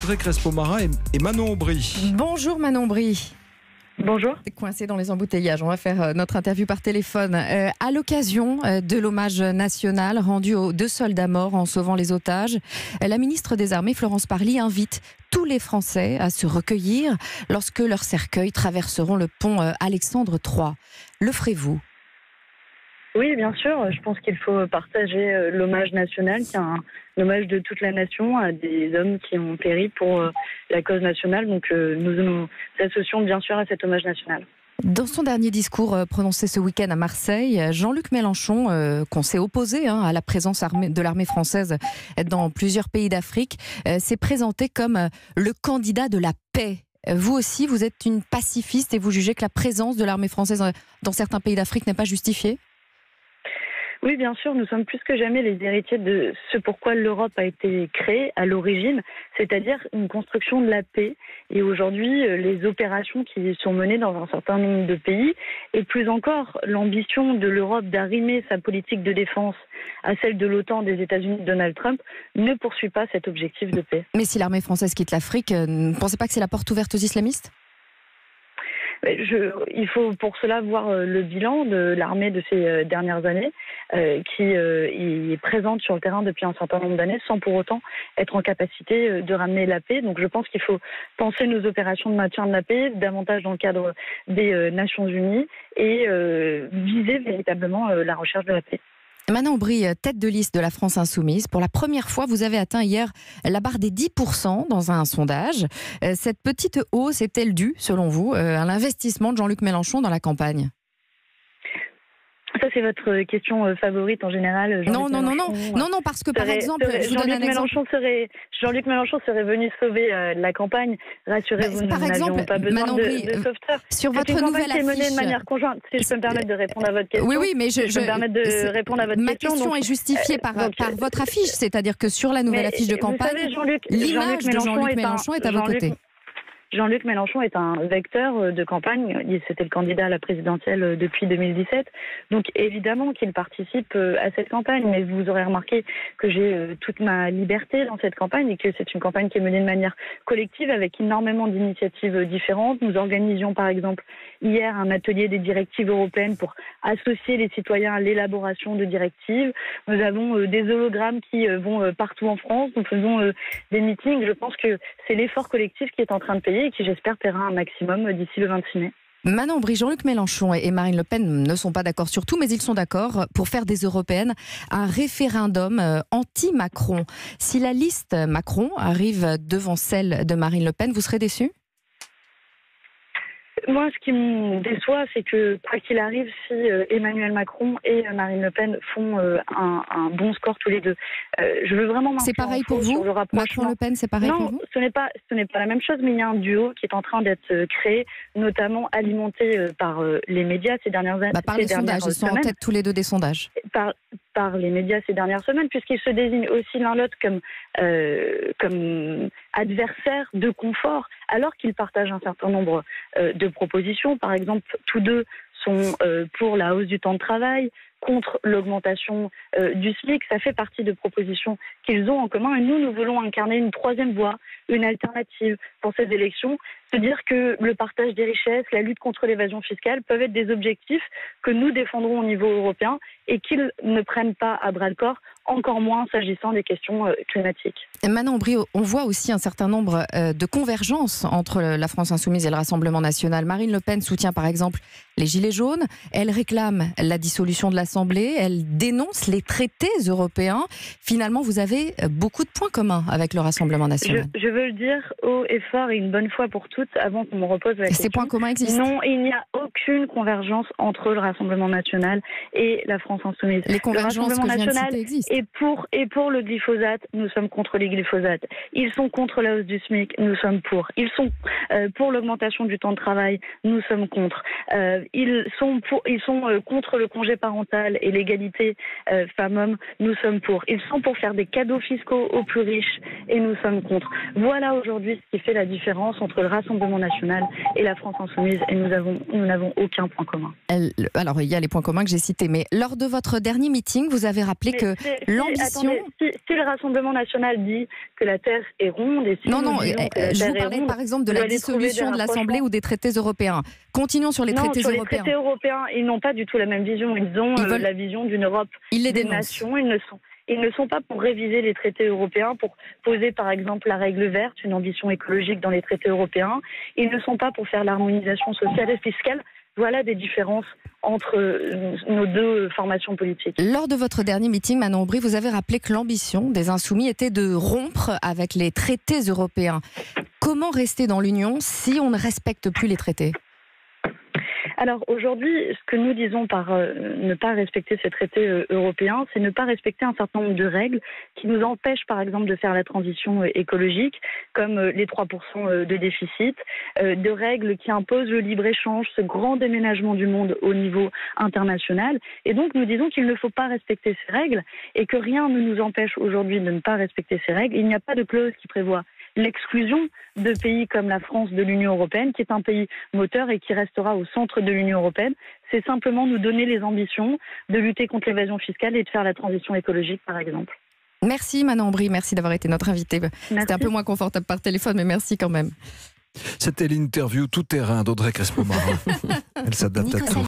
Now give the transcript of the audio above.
Audrey Crespo-Mara et Manon Aubry. Bonjour Manon Aubry. Bonjour. Coincé dans les embouteillages, on va faire notre interview par téléphone. À l'occasion de l'hommage national rendu aux 2 soldats morts en sauvant les otages, la ministre des Armées, Florence Parly, invite tous les Français à se recueillir lorsque leurs cercueils traverseront le pont Alexandre III. Le ferez-vous ? Oui, bien sûr. Je pense qu'il faut partager l'hommage national, qui est un hommage de toute la nation à des hommes qui ont péri pour la cause nationale. Donc nous nous associons bien sûr à cet hommage national. Dans son dernier discours prononcé ce week-end à Marseille, Jean-Luc Mélenchon, qu'on s'est opposé à la présence de l'armée française dans plusieurs pays d'Afrique, s'est présenté comme le candidat de la paix. Vous aussi, vous êtes une pacifiste et vous jugez que la présence de l'armée française dans certains pays d'Afrique n'est pas justifiée ? Oui, bien sûr, nous sommes plus que jamais les héritiers de ce pourquoi l'Europe a été créée à l'origine, c'est-à-dire une construction de la paix. Et aujourd'hui, les opérations qui sont menées dans un certain nombre de pays, et plus encore l'ambition de l'Europe d'arrimer sa politique de défense à celle de l'OTAN des États-Unis de Donald Trump, ne poursuit pas cet objectif de paix. Mais si l'armée française quitte l'Afrique, ne pensez pas que c'est la porte ouverte aux islamistes ? Il faut pour cela voir le bilan de l'armée de ces dernières années, qui est présente sur le terrain depuis un certain nombre d'années, sans pour autant être en capacité de ramener la paix. Donc je pense qu'il faut penser nos opérations de maintien de la paix davantage dans le cadre des Nations Unies et viser véritablement la recherche de la paix. Manon Aubry, tête de liste de la France Insoumise. Pour la première fois, vous avez atteint hier la barre des 10% dans un sondage. Cette petite hausse est-elle due, selon vous, à l'investissement de Jean-Luc Mélenchon dans la campagne ? Ça, c'est votre question favorite en général. Non, parce que par exemple, je vous donne un exemple. Jean-Luc Mélenchon serait venu sauver la campagne. Rassurez-vous, nous n'avions pas besoin de sauveteurs. Sur votre nouvelle nouvelle affiche, qui est menée de manière conjointe. Si je peux me permettre de répondre à votre question. Oui, mais je peux me permettre de répondre à votre question. Ma question est justifiée par votre affiche, c'est-à-dire que sur la nouvelle affiche de campagne, l'image de Jean-Luc Mélenchon est à vos côtés. Jean-Luc Mélenchon est un vecteur de campagne. C'était le candidat à la présidentielle depuis 2017. Donc évidemment qu'il participe à cette campagne. Mais vous aurez remarqué que j'ai toute ma liberté dans cette campagne et que c'est une campagne qui est menée de manière collective avec énormément d'initiatives différentes. Nous organisions par exemple hier un atelier des directives européennes pour associer les citoyens à l'élaboration de directives. Nous avons des hologrammes qui vont partout en France. Nous faisons des meetings. Je pense que c'est l'effort collectif qui est en train de payer et qui, j'espère, paiera un maximum d'ici le 26 mai. Manon Aubry, Jean-Luc Mélenchon et Marine Le Pen ne sont pas d'accord sur tout, mais ils sont d'accord pour faire des européennes un référendum anti-Macron. Si la liste Macron arrive devant celle de Marine Le Pen, vous serez déçus ? Moi, ce qui me déçoit, c'est que, quoi qu'il arrive, si Emmanuel Macron et Marine Le Pen font un bon score tous les deux, je veux vraiment c'est pareil pour vous, Macron-Le Pen, c'est pareil pour vous ? Non, ce n'est pas la même chose, mais il y a un duo qui est en train d'être créé, notamment alimenté par les médias ces dernières années. Par les sondages, ils sont en tête tous les deux des sondages. Par les médias ces dernières semaines, puisqu'ils se désignent aussi l'un l'autre comme adversaires de confort, alors qu'ils partagent un certain nombre de propositions. Par exemple, tous deux sont pour la hausse du temps de travail, contre l'augmentation du SMIC. Ça fait partie de propositions qu'ils ont en commun. Et nous voulons incarner une troisième voie, une alternative pour ces élections. Se dire que le partage des richesses, la lutte contre l'évasion fiscale peuvent être des objectifs que nous défendrons au niveau européen et qu'ils ne prennent pas à bras-le-corps, encore moins s'agissant des questions climatiques. Manon Aubry, on voit aussi un certain nombre de convergences entre la France Insoumise et le Rassemblement National. Marine Le Pen soutient par exemple les Gilets jaunes, elle réclame la dissolution de l'Assemblée, elle dénonce les traités européens. Finalement, vous avez beaucoup de points communs avec le Rassemblement National. Je veux le dire haut et fort et une bonne fois pour toutes, avant qu'on me repose la question. Ces points communs existent ? Non, il n'y a aucune convergence entre le Rassemblement National et la France Insoumise. Les convergences que je viens de citer existent. Et pour le glyphosate, nous sommes contre les glyphosates. Ils sont contre la hausse du SMIC, nous sommes pour. Ils sont pour l'augmentation du temps de travail, nous sommes contre. Ils sont contre le congé parental. parentale et l'égalité femmes-hommes, nous sommes pour. Ils sont pour faire des cadeaux fiscaux aux plus riches et nous sommes contre. Voilà aujourd'hui ce qui fait la différence entre le Rassemblement national et la France insoumise et nous n'avons aucun point commun. Alors, il y a les points communs que j'ai cités, mais lors de votre dernier meeting, vous avez rappelé que l'ambition... Si le Rassemblement national dit que la Terre est ronde... Et si non, je vous parlais par exemple de la dissolution de l'Assemblée ou des traités européens. Continuons sur les traités européens. Les traités européens, ils n'ont pas du tout la même vision. Ils ont la vision d'une Europe des nations. Ils ne sont pas pour réviser les traités européens, pour poser par exemple la règle verte, une ambition écologique dans les traités européens. Ils ne sont pas pour faire l'harmonisation sociale et fiscale. Voilà des différences entre nos deux formations politiques. Lors de votre dernier meeting, Manon Aubry, vous avez rappelé que l'ambition des Insoumis était de rompre avec les traités européens. Comment rester dans l'Union si on ne respecte plus les traités ? Alors aujourd'hui, ce que nous disons par ne pas respecter ces traités européens, c'est ne pas respecter un certain nombre de règles qui nous empêchent par exemple de faire la transition écologique, comme les 3% de déficit, de règles qui imposent le libre-échange, ce grand déménagement du monde au niveau international. Et donc nous disons qu'il ne faut pas respecter ces règles et que rien ne nous empêche aujourd'hui de ne pas respecter ces règles. Il n'y a pas de clause qui prévoit l'exclusion de pays comme la France de l'Union européenne, qui est un pays moteur et qui restera au centre de l'Union européenne. C'est simplement nous donner les ambitions de lutter contre l'évasion fiscale et de faire la transition écologique, par exemple. Merci Manon Aubry, merci d'avoir été notre invitée. C'était un peu moins confortable par téléphone, mais merci quand même. C'était l'interview tout terrain d'Audrey Crespo-Marin. Elle s'adapte à tout.